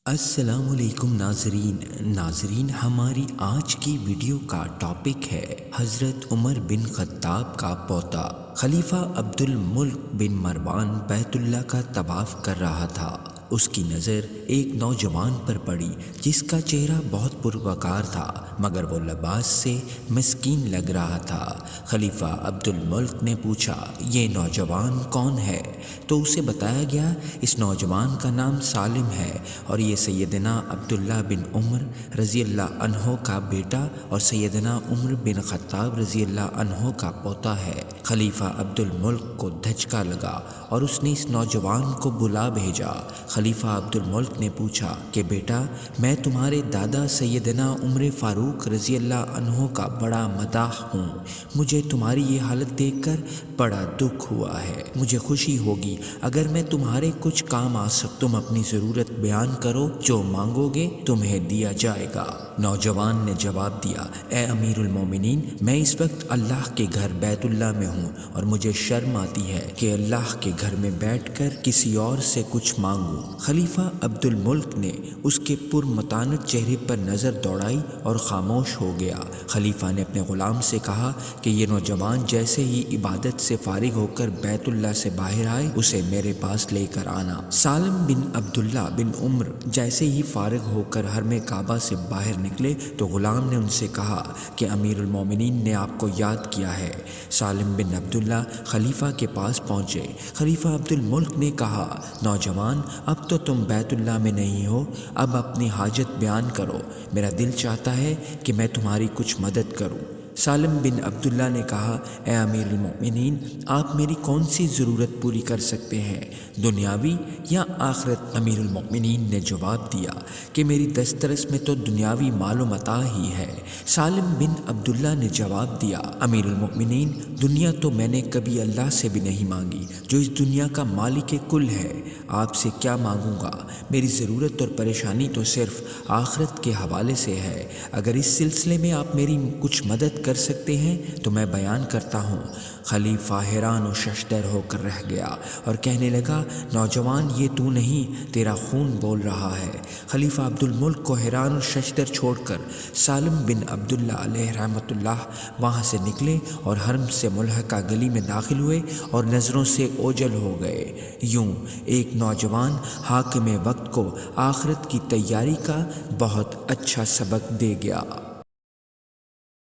السلام علیکم ناظرین ہماری آج کی ویڈیو کا ٹاپک ہے حضرت عمر بن خطاب کا پوتا خلیفہ عبد الملک بن مروان بیت اللہ کا طواف کر رہا تھا۔ اس کی نظر ایک نوجوان پر پڑی جس کا چہرہ بہت پروقار تھا مگر وہ لباس سے مسکین لگ رہا تھا۔ خلیفہ عبد الملک نے پوچھا، یہ نوجوان کون ہے؟ تو اسے بتایا گیا اس نوجوان کا نام سالم ہے اور یہ سیدنا عبداللہ بن عمر رضی اللہ عنہ کا بیٹا اور سیدنا عمر بن خطاب رضی اللہ عنہ کا پوتا ہے۔ خلیفہ عبد الملک کو دھچکا لگا اور اس نے اس نوجوان کو بلا بھیجا۔ خلیفہ عبد الملک نے پوچھا کہ بیٹا، میں تمہارے دادا سیدنا عمر فاروق رضی اللہ عنہ کا بڑا مداح ہوں، مجھے تمہاری یہ حالت دیکھ کر بڑا دکھ ہوا ہے۔ مجھے خوشی ہوگی اگر میں تمہارے کچھ کام آ سکوں۔ تم اپنی ضرورت بیان کرو، جو مانگو گے تمہیں دیا جائے گا۔ نوجوان نے جواب دیا، اے امیر المومنین، میں اس وقت اللہ کے گھر بیت اللہ میں ہوں اور مجھے شرم آتی ہے کہ اللہ کے گھر میں بیٹھ کر کسی اور سے کچھ مانگوں۔ خلیفہ عبد الملک نے اس کے پرمتانت چہرے پر نظر دوڑائی اور خاموش ہو گیا۔ خلیفہ نے اپنے غلام سے کہا کہ یہ نوجوان جیسے ہی عبادت سے فارغ ہو کر بیت اللہ سے باہر آئے اسے میرے پاس لے کر آنا۔ سالم بن عبداللہ بن عمر جیسے ہی فارغ ہو کر حرم کعبہ سے باہر نکلے تو غلام نے ان سے کہا کہ امیر المومنین نے آپ کو یاد کیا ہے۔ سالم بن عبداللہ خلیفہ کے پاس پہنچے۔ خلیفہ عبد الملک نے کہا، نوجوان، اب تو تم بیت اللہ میں نہیں ہو، اب اپنی حاجت بیان کرو، میرا دل چاہتا ہے کہ میں تمہاری کچھ مدد کروں۔ سالم بن عبداللہ نے کہا، اے امیر المؤمنین، آپ میری کون سی ضرورت پوری کر سکتے ہیں، دنیاوی یا آخرت؟ امیر المؤمنین نے جواب دیا کہ میری دسترس میں تو دنیاوی مال و متاع ہی ہے۔ سالم بن عبداللہ نے جواب دیا، امیر المؤمنین، دنیا تو میں نے کبھی اللہ سے بھی نہیں مانگی جو اس دنیا کا مالک کل ہے، آپ سے کیا مانگوں گا؟ میری ضرورت اور پریشانی تو صرف آخرت کے حوالے سے ہے۔ اگر اس سلسلے میں آپ میری کچھ مدد کر سکتے ہیں تو میں بیان کرتا ہوں۔ خلیفہ حیران و ششدر ہو کر رہ گیا اور کہنے لگا، نوجوان، یہ تو نہیں، تیرا خون بول رہا ہے۔ خلیفہ عبد الملک کو حیران و ششدر چھوڑ کر سالم بن عبداللہ علیہ رحمۃ اللہ وہاں سے نکلے اور حرم سے ملحقہ گلی میں داخل ہوئے اور نظروں سے اوجھل ہو گئے۔ یوں ایک نوجوان حاکم وقت کو آخرت کی تیاری کا بہت اچھا سبق دے گیا۔